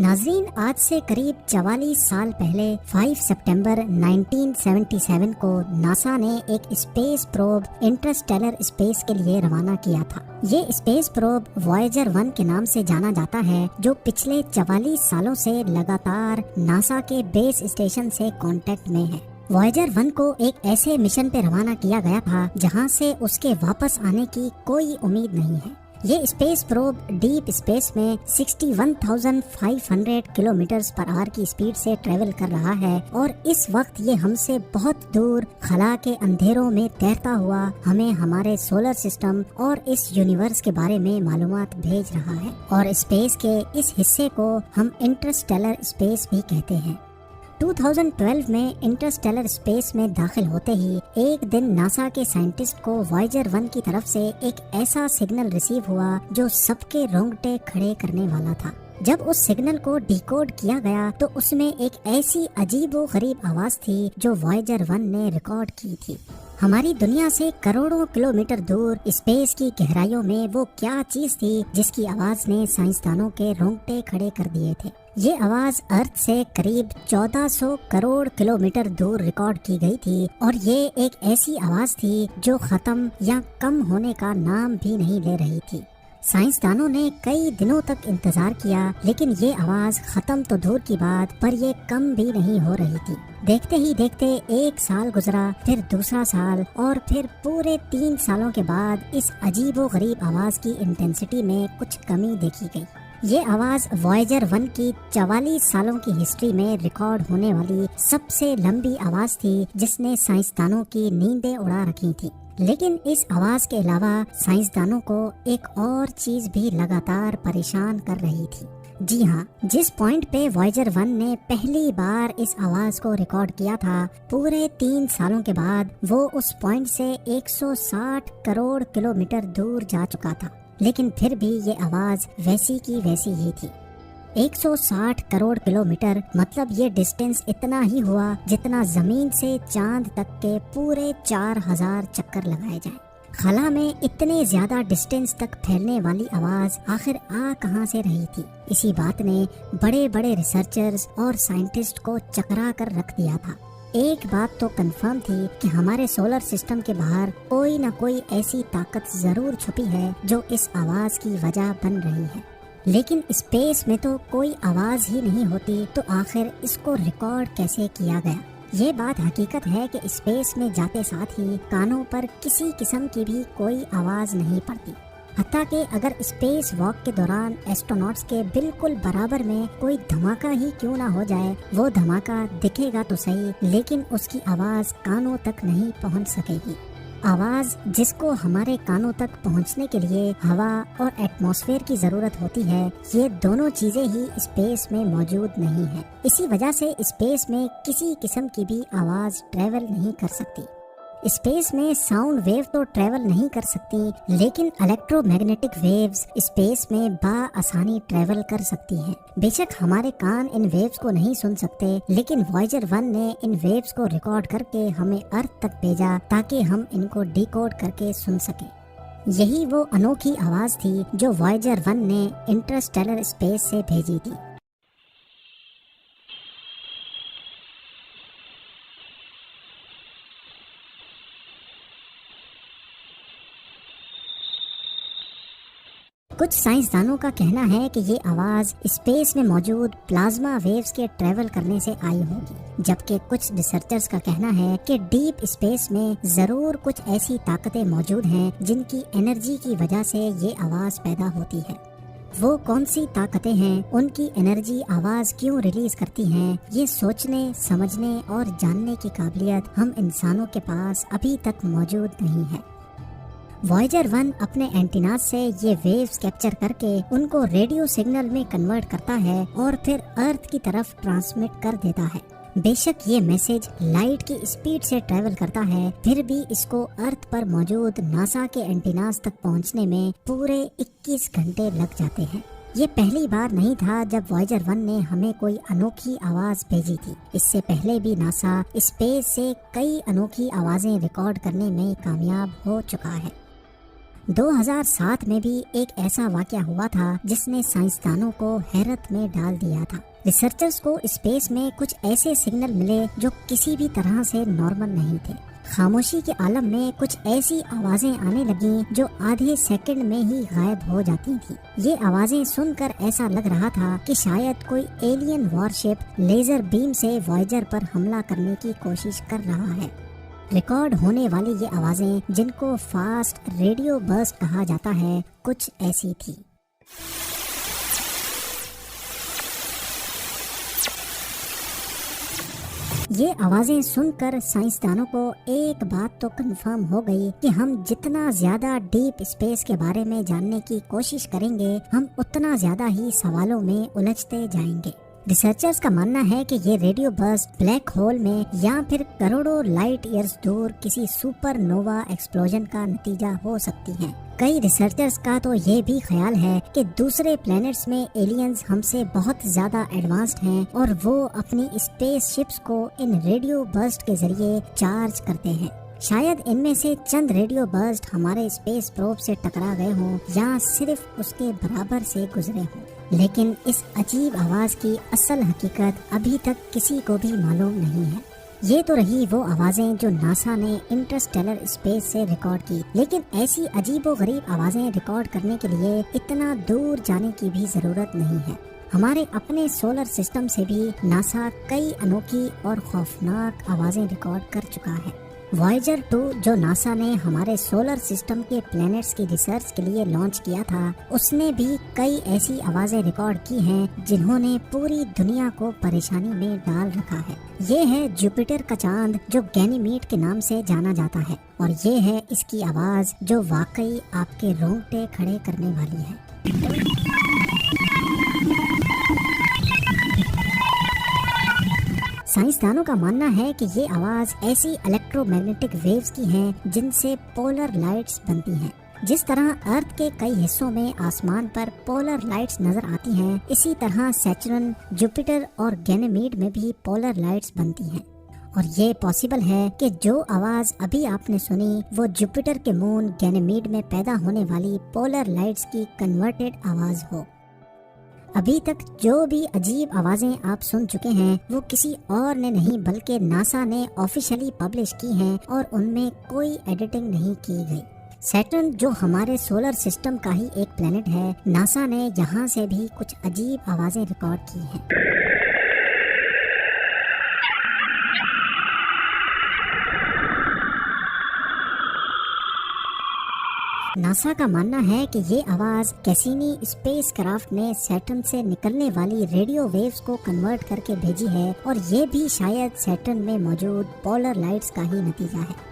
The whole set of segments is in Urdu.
ناظرین، آج سے قریب 44 سال پہلے 5 ستمبر 1977 کو ناسا نے ایک اسپیس پروب انٹرسٹیلر اسپیس کے لیے روانہ کیا تھا۔ یہ اسپیس پروب وائجر 1 کے نام سے جانا جاتا ہے، جو پچھلے 44 سالوں سے لگاتار ناسا کے بیس اسٹیشن سے کانٹیکٹ میں ہے۔ وائجر 1 کو ایک ایسے مشن پہ روانہ کیا گیا تھا جہاں سے اس کے واپس آنے کی کوئی امید نہیں ہے۔ یہ اسپیس پروب ڈیپ اسپیس میں 61,500 کلومیٹرز پر آور کی اسپیڈ سے ٹریول کر رہا ہے، اور اس وقت یہ ہم سے بہت دور خلا کے اندھیروں میں تیرتا ہوا ہمیں ہمارے سولر سسٹم اور اس یونیورس کے بارے میں معلومات بھیج رہا ہے، اور اسپیس کے اس حصے کو ہم انٹرسٹیلر اسپیس بھی کہتے ہیں۔ 2012 میں انٹرسٹیلر اسپیس میں داخل ہوتے ہی ایک دن ناسا کے سائنٹسٹ کو وائجر 1 کی طرف سے ایک ایسا سگنل ریسیو ہوا جو سب کے رونگٹے کھڑے کرنے والا تھا۔ جب اس سگنل کو ڈیکوڈ کیا گیا تو اس میں ایک ایسی عجیب و غریب آواز تھی جو وائجر 1 نے ریکارڈ کی تھی۔ ہماری دنیا سے کروڑوں کلومیٹر دور اسپیس کی گہرائیوں میں وہ کیا چیز تھی جس کی آواز نے سائنسدانوں کے رونگٹے کھڑے کر دیے تھے؟ یہ آواز ارتھ سے قریب 1400 کروڑ کلومیٹر دور ریکارڈ کی گئی تھی، اور یہ ایک ایسی آواز تھی جو ختم یا کم ہونے کا نام بھی نہیں لے رہی تھی۔ سائنسدانوں نے کئی دنوں تک انتظار کیا، لیکن یہ آواز ختم تو دور کی بات پر یہ کم بھی نہیں ہو رہی تھی۔ دیکھتے ہی دیکھتے 1 سال گزرا، پھر دوسرا سال، اور پھر پورے 3 سالوں کے بعد اس عجیب و غریب آواز کی انٹینسٹی میں کچھ کمی دیکھی گئی۔ یہ آواز وائجر 1 کی 44 سالوں کی ہسٹری میں ریکارڈ ہونے والی سب سے لمبی آواز تھی جس نے سائنسدانوں کی نیندیں اڑا رکھی تھی۔ لیکن اس آواز کے علاوہ سائنسدانوں کو ایک اور چیز بھی لگاتار پریشان کر رہی تھی۔ جی ہاں، جس پوائنٹ پہ وائجر 1 نے پہلی بار اس آواز کو ریکارڈ کیا تھا، پورے 3 سالوں کے بعد وہ اس پوائنٹ سے 160 کروڑ کلومیٹر دور جا چکا تھا، لیکن پھر بھی یہ آواز ویسی کی ویسی ہی تھی۔ 160 کروڑ کلومیٹر مطلب یہ ڈسٹینس اتنا ہی ہوا جتنا زمین سے چاند تک کے پورے 4000 چکر لگائے جائیں۔ خلا میں اتنے زیادہ ڈسٹینس تک پھیلنے والی آواز آخر آ کہاں سے رہی تھی؟ اسی بات نے بڑے بڑے ریسرچرز اور سائنٹسٹ کو چکرا کر رکھ دیا تھا۔ ایک بات تو کنفرم تھی کہ ہمارے سولر سسٹم کے باہر کوئی نہ کوئی ایسی طاقت ضرور چھپی ہے جو اس آواز کی وجہ بن رہی ہے، لیکن اسپیس میں تو کوئی آواز ہی نہیں ہوتی، تو آخر اس کو ریکارڈ کیسے کیا گیا؟ یہ بات حقیقت ہے کہ اسپیس میں جاتے ساتھ ہی کانوں پر کسی قسم کی بھی کوئی آواز نہیں پڑتی، حتیٰ کہ اگر اسپیس واک کے دوران ایسٹروناٹس کے بالکل برابر میں کوئی دھماکہ ہی کیوں نہ ہو جائے، وہ دھماکہ دکھے گا تو صحیح، لیکن اس کی آواز کانوں تک نہیں پہنچ سکے گی۔ آواز جس کو ہمارے کانوں تک پہنچنے کے لیے ہوا اور ایٹماسفیئر کی ضرورت ہوتی ہے، یہ دونوں چیزیں ہی اسپیس میں موجود نہیں ہیں۔ اسی وجہ سے اسپیس میں کسی قسم کی بھی آواز ٹریول نہیں کر سکتی۔ اسپیس میں ساؤنڈ ویو تو ٹریول نہیں کر سکتی، لیکن الیکٹرو میگنیٹک ویوز اسپیس میں بآسانی ٹریول کر سکتی ہیں۔ بے شک ہمارے کان ان ویوز کو نہیں سن سکتے، لیکن وائجر 1 نے ان ویوز کو ریکارڈ کر کے ہمیں ارتھ تک بھیجا تاکہ ہم ان کو ڈیکوڈ کر کے سن سکیں۔ یہی وہ انوکھی آواز تھی جو وائجر 1 نے انٹرسٹیلر اسپیس سے بھیجی تھی۔ کچھ سائنسدانوں کا کہنا ہے کہ یہ آواز اسپیس میں موجود پلازما ویوز کے ٹریول کرنے سے آئی ہوگی، جبکہ کچھ ریسرچرز کا کہنا ہے کہ ڈیپ اسپیس میں ضرور کچھ ایسی طاقتیں موجود ہیں جن کی انرجی کی وجہ سے یہ آواز پیدا ہوتی ہے۔ وہ کون سی طاقتیں ہیں، ان کی انرجی آواز کیوں ریلیز کرتی ہیں، یہ سوچنے، سمجھنے اور جاننے کی قابلیت ہم انسانوں کے پاس ابھی تک موجود نہیں ہے۔ وائجر 1 اپنے اینٹیناز سے یہ ویوز کیپچر کر کے ان کو ریڈیو سگنل میں کنورٹ کرتا ہے اور پھر ارتھ کی طرف ٹرانسمٹ کر دیتا ہے۔ بے شک یہ میسج لائٹ کی اسپیڈ سے ٹریول کرتا ہے، پھر بھی اس کو ارتھ پر موجود ناسا کے اینٹیناز تک پہنچنے میں پورے 21 گھنٹے لگ جاتے ہیں۔ یہ پہلی بار نہیں تھا جب وائجر 1 نے ہمیں کوئی انوکھی آواز بھیجی تھی۔ اس سے پہلے بھی ناسا اسپیس سے کئی انوکھی آوازیں ریکارڈ کرنے میں کامیاب ہو چکا ہے۔ 2007 میں بھی ایک ایسا واقعہ ہوا تھا جس نے سائنسدانوں کو حیرت میں ڈال دیا تھا۔ ریسرچرز کو اسپیس میں کچھ ایسے سگنل ملے جو کسی بھی طرح سے نارمل نہیں تھے۔ خاموشی کے عالم میں کچھ ایسی آوازیں آنے لگیں جو آدھے سیکنڈ میں ہی غائب ہو جاتی تھی۔ یہ آوازیں سن کر ایسا لگ رہا تھا کہ شاید کوئی ایلین وارشپ لیزر بیم سے وائجر پر حملہ کرنے کی کوشش کر رہا ہے۔ ریکارڈ ہونے والی یہ آوازیں، جن کو فاسٹ ریڈیو برسٹ کہا جاتا ہے، کچھ ایسی تھی۔ یہ آوازیں سن کر سائنسدانوں کو ایک بات تو کنفرم ہو گئی کہ ہم جتنا زیادہ ڈیپ اسپیس کے بارے میں جاننے کی کوشش کریں گے، ہم اتنا زیادہ ہی سوالوں میں الجھتے جائیں گے۔ ریسرچرز کا ماننا ہے کہ یہ ریڈیو برسٹ بلیک ہول میں یا پھر کروڑوں لائٹ ایئرز دور کسی سپر نووا ایکسپلوژن کا نتیجہ ہو سکتی ہیں۔ کئی ریسرچرز کا تو یہ بھی خیال ہے کہ دوسرے پلینٹس میں ایلینز ہم سے بہت زیادہ ایڈوانسڈ ہیں اور وہ اپنی اسپیس شپس کو ان ریڈیو برسٹ کے ذریعے چارج کرتے ہیں۔ شاید ان میں سے چند ریڈیو برسٹ ہمارے اسپیس پروب سے ٹکرا گئے ہوں یا صرف اس کے برابر سے گزرے ہوں، لیکن اس عجیب آواز کی اصل حقیقت ابھی تک کسی کو بھی معلوم نہیں ہے۔ یہ تو رہی وہ آوازیں جو ناسا نے انٹرسٹیلر اسپیس سے ریکارڈ کی، لیکن ایسی عجیب و غریب آوازیں ریکارڈ کرنے کے لیے اتنا دور جانے کی بھی ضرورت نہیں ہے۔ ہمارے اپنے سولر سسٹم سے بھی ناسا کئی انوکھی اور خوفناک آوازیں ریکارڈ کر چکا ہے۔ وائجر 2 جو ناسا نے ہمارے سولر سسٹم کے پلینٹس کی ریسرچ کے لیے لانچ کیا تھا، اس نے بھی کئی ایسی آوازیں ریکارڈ کی ہیں جنہوں نے پوری دنیا کو پریشانی میں ڈال رکھا ہے۔ یہ ہے جوپیٹر کا چاند جو گینیمیڈ کے نام سے جانا جاتا ہے، اور یہ ہے اس کی آواز جو واقعی آپ کے رونگٹے کھڑے کرنے والی ہے۔ سائنسدانوں کا ماننا ہے کہ یہ آواز ایسی الیکٹرو میگنیٹک ویوز کی ہیں جن سے پولر لائٹس بنتی ہیں۔ جس طرح ارتھ کے کئی حصوں میں آسمان پر پولر لائٹس نظر آتی ہیں، اسی طرح سیچرن، جوپیٹر اور گینیمیڈ میں بھی پولر لائٹس بنتی ہیں۔ اور یہ پاسبل ہے کہ جو آواز ابھی آپ نے سنی وہ جوپیٹر کے مون گینیمیڈ میں پیدا ہونے والی پولر لائٹس کی کنورٹڈ آواز ہو۔ ابھی تک جو بھی عجیب آوازیں آپ سن چکے ہیں وہ کسی اور نے نہیں بلکہ ناسا نے آفیشلی پبلش کی ہیں، اور ان میں کوئی ایڈیٹنگ نہیں کی گئی۔ سیٹرن جو ہمارے سولر سسٹم کا ہی ایک پلینٹ ہے، ناسا نے یہاں سے بھی کچھ عجیب آوازیں ریکارڈ کی ہیں۔ ناسا کا ماننا ہے کہ یہ آواز کیسینی اسپیس کرافٹ نے سیٹرن سے نکلنے والی ریڈیو ویوز کو کنورٹ کر کے بھیجی ہے، اور یہ بھی شاید سیٹرن میں موجود پولر لائٹس کا ہی نتیجہ ہے۔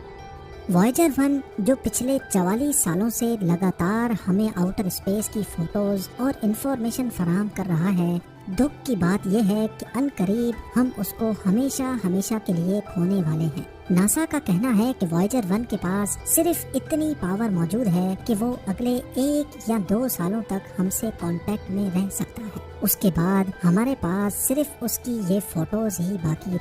وائجر 1 جو پچھلے 44 سالوں سے لگاتار ہمیں آؤٹر اسپیس کی فوٹوز اور انفارمیشن فراہم کر رہا ہے، دکھ کی بات یہ ہے کہ عنقریب ہم اس کو ہمیشہ کے لیے کھونے والے ہیں۔ ناسا کا کہنا ہے کہ وائجر 1 کے پاس صرف اتنی پاور موجود ہے کہ وہ اگلے 1 یا 2 سالوں تک ہم سے کانٹیکٹ میں رہ سکتا ہے۔ اس کے بعد ہمارے پاس صرف اس کی یہ فوٹوز ہی باقی